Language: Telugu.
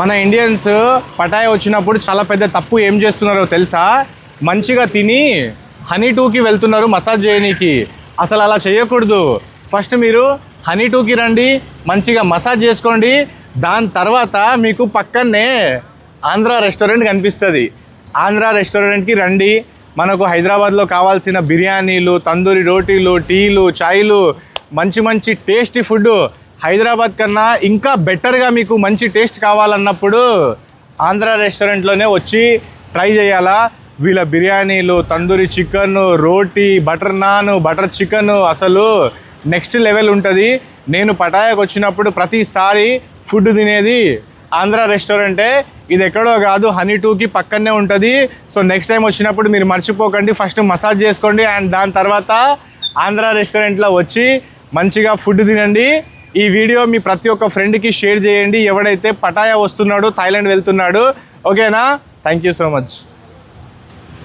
మన ఇండియన్స్ పటాయా వచ్చినప్పుడు చాలా పెద్ద తప్పు ఏం చేస్తున్నారో తెలుసా? మంచిగా తిని హనీ టూకి వెళ్తున్నారు మసాజ్ చేయనీకి. అసలు అలా చేయకూడదు. ఫస్ట్ మీరు హనీ టూకి రండి, మంచిగా మసాజ్ చేసుకోండి. దాని తర్వాత మీకు పక్కనే ఆంధ్ర రెస్టారెంట్ కనిపిస్తుంది. ఆంధ్ర రెస్టారెంట్కి రండి. మనకు హైదరాబాద్లో కావాల్సిన బిర్యానీలు, తందూరి రోటీలు, టీలు, చాయ్లు, మంచి మంచి టేస్టీ ఫుడ్ హైదరాబాద్ కన్నా ఇంకా బెటర్గా మీకు మంచి టేస్ట్ కావాలన్నప్పుడు ఆంధ్ర రెస్టారెంట్లోనే వచ్చి ట్రై చేయాలా. వీళ్ళ బిర్యానీలు, తందూరి చికెన్, రోటీ, బటర్ నాన్, బటర్ చికెన్ అసలు నెక్స్ట్ లెవెల్ ఉంటుంది. నేను పటాయాకు వచ్చినప్పుడు ప్రతిసారి ఫుడ్ తినేది ఆంధ్ర రెస్టారెంటే. ఇది ఎక్కడో కాదు, హనీ టూకి పక్కనే ఉంటుంది. సో నెక్స్ట్ టైం వచ్చినప్పుడు మీరు మర్చిపోకండి, ఫస్ట్ మసాజ్ చేసుకోండి అండ్ దాని తర్వాత ఆంధ్ర రెస్టారెంట్లో వచ్చి మంచిగా ఫుడ్ తినండి. ఈ వీడియో మీ ప్రతి ఒక్క ఫ్రెండ్కి షేర్ చేయండి, ఎవడైతే పటాయా వస్తున్నాడో, థాయిలాండ్ వెళ్తున్నాడు. ఓకేనా? Thank you so much.